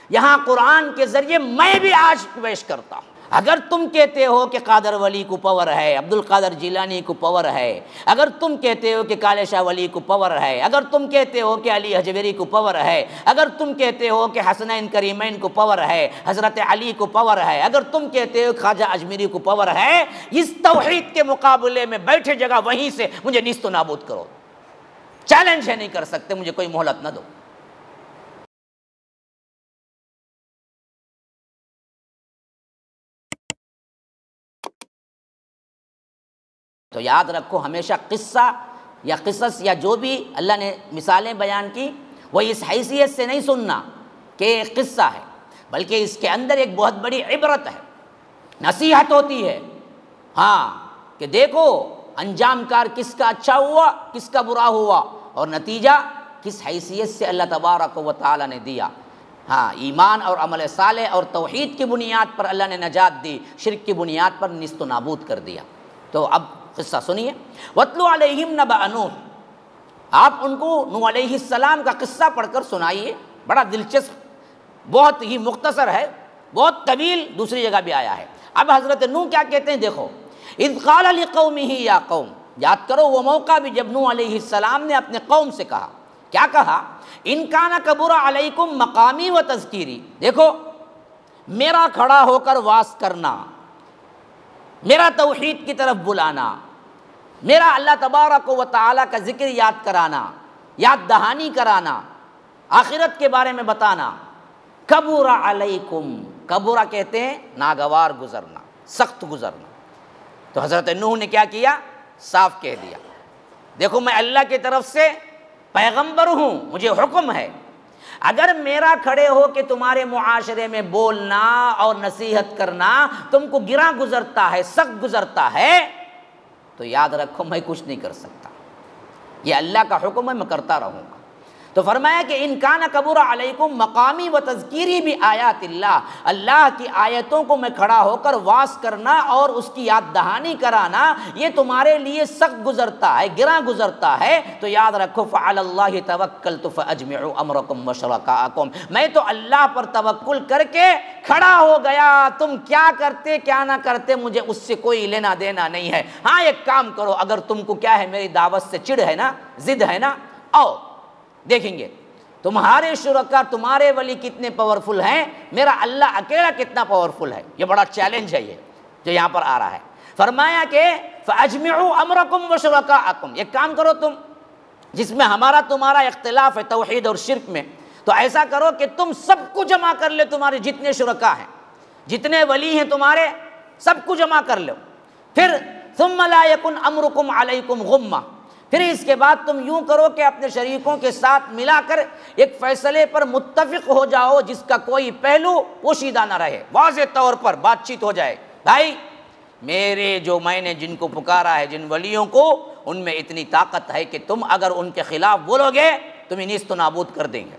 یہاں قرآن کے ذریعے میں بھی آج پیش کرتا ہوں۔ اگر تم کہتے ہو کہ قادر ولی کو پاور ہے، عبد القادر جیلانی کو پاور ہے، اگر تم کہتے ہو کہ کالے شاہ ولی کو پاور ہے، اگر تم کہتے ہو کہ علی حجویری کو پاور ہے، اگر تم کہتے ہو کہ حسنین کریمین کو پاور ہے، حضرت علی کو پاور ہے، اگر تم کہتے ہو خواجہ اجمیری کو پاور ہے، اس توحید کے مقابلے میں بیٹھے جگہ وہیں سے مجھے نیست و نابود کرو۔ چیلنج ہے، نہیں کر سکتے، مجھے کوئی مہلت نہ دو۔ تو یاد رکھو ہمیشہ قصہ یا قصص یا جو بھی اللہ نے مثالیں بیان کی وہ اس حیثیت سے نہیں سننا کہ ایک قصہ ہے، بلکہ اس کے اندر ایک بہت بڑی عبرت ہے، نصیحت ہوتی ہے۔ ہاں کہ دیکھو انجام کار کس کا اچھا ہوا، کس کا برا ہوا، اور نتیجہ کس حیثیت سے اللہ تبارک و تعالیٰ نے دیا۔ ہاں ایمان اور عمل صالح اور توحید کی بنیاد پر اللہ نے نجات دی، شرک کی بنیاد پر نیست و نابود کر دیا۔ تو اب قصہ سنیے۔ وَاتْلُ عَلَيْهِمْ نَبَأَ نُوحٍ، آپ ان کو نوح علیہ السلام کا قصہ پڑھ کر سنائیے، بڑا دلچسپ، بہت ہی مختصر ہے، بہت طویل دوسری جگہ بھی آیا ہے۔ اب حضرت نوح کیا کہتے ہیں دیکھو، اِذْ قَالَ لِقَوْمِهِ يَا قَوْمِ، یاد کرو وہ موقع بھی جب نوح علیہ السلام نے اپنے قوم سے کہا، کیا کہا؟ اِن كَانَ كَبُرَ عَلَيْكُمْ مَقَامِي وَتَذْكِيرِي، دیکھو میرا کھڑا ہو کر واعظ کرنا، میرا توحید کی طرف بلانا، میرا اللہ تبارک و تعالیٰ کا ذکر یاد کرانا، یاد دہانی کرانا، آخرت کے بارے میں بتانا، کبر علیکم، کبرہ کہتے ہیں ناگوار گزرنا، سخت گزرنا۔ تو حضرت نوح نے کیا کیا؟ صاف کہہ دیا، دیکھو میں اللہ کی طرف سے پیغمبر ہوں، مجھے حکم ہے، اگر میرا کھڑے ہو کہ تمہارے معاشرے میں بولنا اور نصیحت کرنا تم کو گراں گزرتا ہے، سخت گزرتا ہے، تو یاد رکھو میں کچھ نہیں کر سکتا، یہ اللہ کا حکم ہے، میں کرتا رہوں گا۔ تو فرمایا کہ ان کان کبر علیکم مقامی و تذکیری بھی آیات اللہ، اللہ کی آیتوں کو میں کھڑا ہو کر واعظ کرنا اور اس کی یاد دہانی کرانا یہ تمہارے لیے سخت گزرتا ہے، گراں گزرتا ہے، تو یاد رکھو فعلی اللہ توکلت فاجمعوا امرکم وشرکاءکم، میں تو اللہ پر توکل کر کے کھڑا ہو گیا، تم کیا کرتے کیا نہ کرتے مجھے اس سے کوئی لینا دینا نہیں ہے۔ ہاں ایک کام کرو، اگر تم کو کیا ہے میری دعوت سے چڑ ہے نا، ضد ہے نا، آؤ دیکھیں گے تمہارے شرکا، تمہارے ولی کتنے پاورفل ہیں، میرا اللہ اکیلا کتنا پاورفل ہے۔ یہ بڑا چیلنج ہے یہ جو یہاں پر آ رہا ہے۔ فرمایا کہ فَأَجْمِعُوا أَمْرَكُمْ وَشُرَكَاءَكُمْ، ایک کام کرو تم جس میں ہمارا تمہارا اختلاف ہے توحید اور شرک میں، تو ایسا کرو کہ تم سب کو جمع کر لے، تمہارے جتنے شرکا ہیں، جتنے ولی ہیں تمہارے، سب کو جمع کر لو، پھر ثُمَّ لَا يَكُنْ أَمْرُكُمْ عَلَيْكُمْ غُمَّةً، پھر اس کے بعد تم یوں کرو کہ اپنے شریکوں کے ساتھ ملا کر ایک فیصلے پر متفق ہو جاؤ جس کا کوئی پہلو پوشیدہ نہ رہے، واضح طور پر بات چیت ہو جائے، بھائی میرے جو میں نے جن کو پکارا ہے، جن ولیوں کو، ان میں اتنی طاقت ہے کہ تم اگر ان کے خلاف بولو گے تمہیں نیست و نابود کر دیں گے،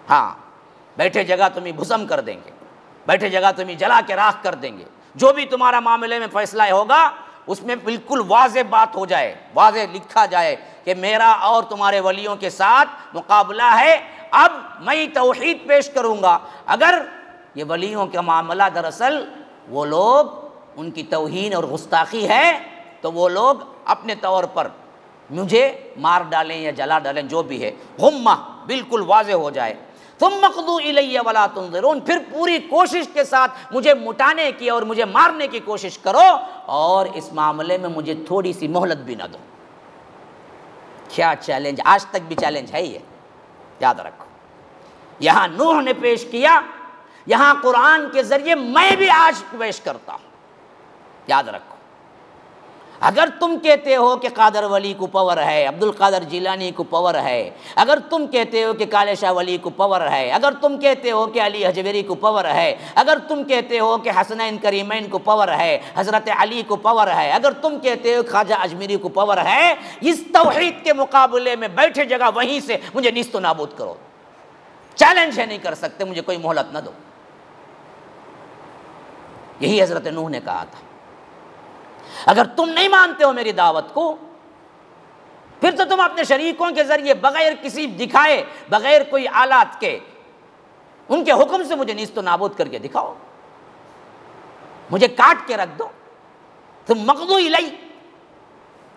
ہاں بیٹھے جگہ تمہیں بھسم کر دیں گے، بیٹھے جگہ تمہیں جلا کے راکھ کر دیں گے، جو بھی تمہارا معاملے میں فیصلہ ہوگا اس میں بالکل واضح بات ہو جائے، واضح لکھا جائے کہ میرا اور تمہارے ولیوں کے ساتھ مقابلہ ہے، اب میں توحید پیش کروں گا۔ اگر یہ ولیوں کا معاملہ دراصل وہ لوگ ان کی توہین اور گستاخی ہے تو وہ لوگ اپنے طور پر مجھے مار ڈالیں یا جلا ڈالیں، جو بھی ہے، غمہ بالکل واضح ہو جائے۔ ثم اقضوا الی ولا تنظرون، پھر پوری کوشش کے ساتھ مجھے مٹانے کی اور مجھے مارنے کی کوشش کرو، اور اس معاملے میں مجھے تھوڑی سی مہلت بھی نہ دو۔ کیا چیلنج، آج تک بھی چیلنج ہے یہ، یاد رکھو۔ یہاں نوح نے پیش کیا، یہاں قرآن کے ذریعے میں بھی آج پیش کرتا ہوں، یاد رکھو۔ اگر تم کہتے ہو کہ قادر ولی کو پاور ہے، عبد القادر جیلانی کو پاور ہے، اگر تم کہتے ہو کہ کالے شاہ ولی کو پاور ہے، اگر تم کہتے ہو کہ علی حجویری کو پاور ہے، اگر تم کہتے ہو کہ حسنین کریمین کو پاور ہے، حضرت علی کو پاور ہے، اگر تم کہتے ہو خواجہ اجمیری کو پاور ہے، اس توحید کے مقابلے میں بیٹھے جگہ وہیں سے مجھے نیست و نابود کرو۔ چیلنج ہے، نہیں کر سکتے، مجھے کوئی مہلت نہ دو۔ یہی حضرت نوح نے کہا تھا۔ اگر تم نہیں مانتے ہو میری دعوت کو، پھر تو تم اپنے شریکوں کے ذریعے بغیر کسی دکھائے، بغیر کوئی آلات کے ان کے حکم سے مجھے نیست و نابود کر کے دکھاؤ، مجھے کاٹ کے رکھ دو، تم مقضوا الی،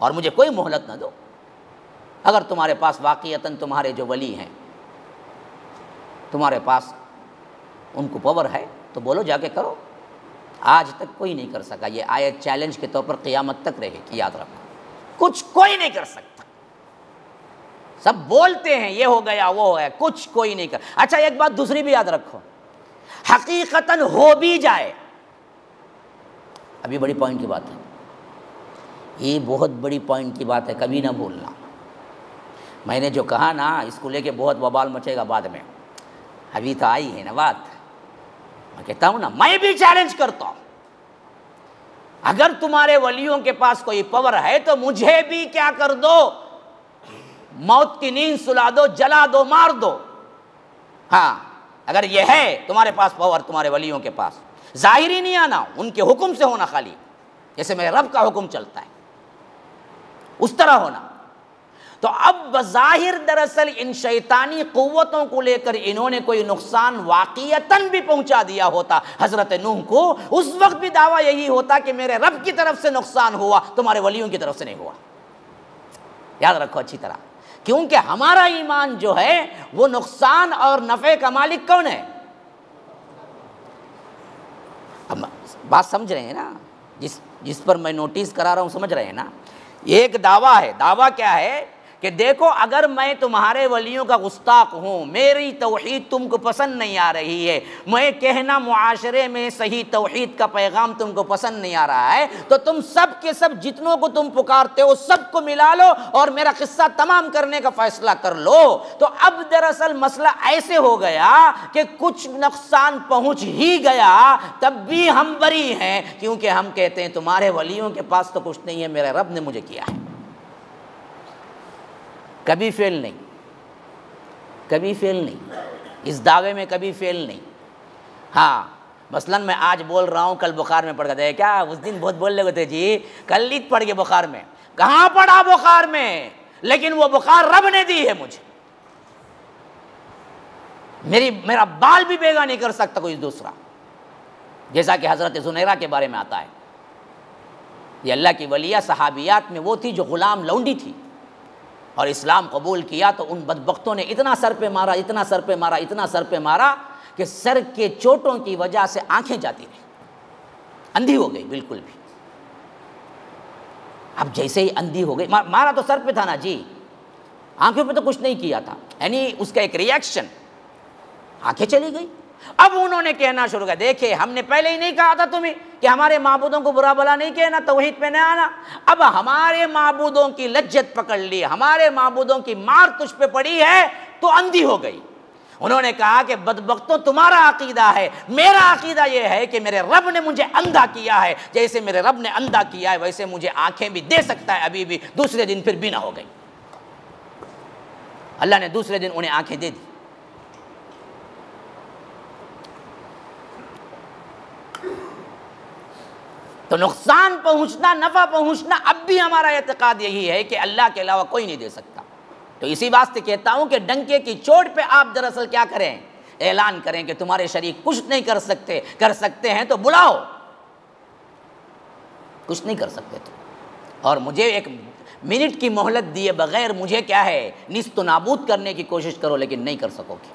اور مجھے کوئی مہلت نہ دو۔ اگر تمہارے پاس واقعتاً تمہارے جو ولی ہیں، تمہارے پاس ان کو پاور ہے تو بولو، جا کے کرو۔ آج تک کوئی نہیں کر سکا۔ یہ آیت چیلنج کے طور پر قیامت تک رہے گی، یاد رکھو، کچھ کوئی نہیں کر سکتا۔ سب بولتے ہیں یہ ہو گیا وہ ہو گیا، کچھ کوئی نہیں کر۔ اچھا ایک بات دوسری بھی یاد رکھو، حقیقتاً ہو بھی جائے، ابھی بڑی پوائنٹ کی بات ہے، یہ بہت بڑی پوائنٹ کی بات ہے، کبھی نہ بھولنا۔ میں نے جو کہا نا، اس کو لے کے بہت وبال مچے گا بعد میں، ابھی تو آئی ہے نا بات۔ میں کہتا ہوں نا، میں بھی چیلنج کرتا ہوں، اگر تمہارے ولیوں کے پاس کوئی پاور ہے تو مجھے بھی کیا کر دو، موت کی نیند سلا دو، جلا دو، مار دو۔ ہاں اگر یہ ہے تمہارے پاس پاور، تمہارے ولیوں کے پاس، ظاہری نہیں آنا، ان کے حکم سے ہونا، خالی جیسے میرے رب کا حکم چلتا ہے اس طرح ہونا۔ تو اب بظاہر دراصل ان شیطانی قوتوں کو لے کر انہوں نے کوئی نقصان واقعتاً بھی پہنچا دیا ہوتا حضرت نوح کو، اس وقت بھی دعویٰ یہی ہوتا کہ میرے رب کی طرف سے نقصان ہوا، تمہارے ولیوں کی طرف سے نہیں ہوا۔ یاد رکھو اچھی طرح، کیونکہ ہمارا ایمان جو ہے وہ نقصان اور نفع کا مالک کون ہے؟ اب بات سمجھ رہے ہیں نا، جس پر میں نوٹس کرا رہا ہوں، سمجھ رہے ہیں نا؟ ایک دعویٰ ہے، دعویٰ کیا ہے کہ دیکھو اگر میں تمہارے ولیوں کا گستاخ ہوں، میری توحید تم کو پسند نہیں آ رہی ہے، میں کہنا معاشرے میں صحیح توحید کا پیغام تم کو پسند نہیں آ رہا ہے، تو تم سب کے سب جتنوں کو تم پکارتے ہو سب کو ملا لو اور میرا قصہ تمام کرنے کا فیصلہ کر لو۔ تو اب دراصل مسئلہ ایسے ہو گیا کہ کچھ نقصان پہنچ ہی گیا، تب بھی ہم بری ہیں، کیونکہ ہم کہتے ہیں تمہارے ولیوں کے پاس تو کچھ نہیں ہے، میرے رب نے مجھے کیا ہے۔ کبھی فیل نہیں، کبھی فیل نہیں، اس دعوے میں کبھی فیل نہیں۔ ہاں مثلاً میں آج بول رہا ہوں، کل بخار میں پڑ گیا تھا، کیا اس دن بہت بول لگے تھے جی کل نہیں پڑ گئے بخار میں، کہاں پڑا بخار میں، لیکن وہ بخار رب نے دی ہے مجھے، میرا بال بھی بیگا نہیں کر سکتا کوئی دوسرا، جیسا کہ حضرت زنیرہ کے بارے میں آتا ہے۔ یہ اللہ کی ولیہ صحابیات میں وہ تھی جو غلام لونڈی تھی، اور اسلام قبول کیا تو ان بدبختوں نے اتنا سر پہ مارا، اتنا سر پہ مارا، اتنا سر پہ مارا کہ سر کے چوٹوں کی وجہ سے آنکھیں جاتی رہی، اندھی ہو گئی بالکل بھی۔ اب جیسے ہی اندھی ہو گئی، مارا تو سر پہ تھا نا جی، آنکھوں پہ تو کچھ نہیں کیا تھا، یعنی اس کا ایک ری ایکشن، آنکھیں چلی گئی۔ اب انہوں نے کہنا شروع کیا، دیکھے ہم نے پہلے ہی نہیں کہا تھا تمہیں کہ ہمارے معبودوں کو برا بلا نہیں کہنا، توحید پہ نہیں آنا، اب ہمارے معبودوں کی لجت پکڑ لی، ہمارے معبودوں کی مار تجھ پہ پڑی ہے تو اندھی ہو گئی۔ انہوں نے کہا کہ بدبختوں تمہارا عقیدہ ہے، میرا عقیدہ یہ ہے کہ میرے رب نے مجھے اندھا کیا ہے، جیسے میرے رب نے اندھا کیا ہے ویسے مجھے آنکھیں بھی دے سکتا ہے ابھی بھی۔ دوسرے دن پھر بینا ہو گئی، اللہ نے دوسرے دن انہیں آنکھیں دے دی۔ تو نقصان پہنچنا، نفع پہنچنا، اب بھی ہمارا اعتقاد یہی ہے کہ اللہ کے علاوہ کوئی نہیں دے سکتا۔ تو اسی واسطے کہتا ہوں کہ ڈنکے کی چوٹ پہ آپ دراصل کیا کریں، اعلان کریں کہ تمہارے شریک کچھ نہیں کر سکتے، کر سکتے ہیں تو بلاؤ، کچھ نہیں کر سکتے تو، اور مجھے ایک منٹ کی مہلت دیے بغیر مجھے کیا ہے نیست و نابود کرنے کی کوشش کرو، لیکن نہیں کر سکو گے۔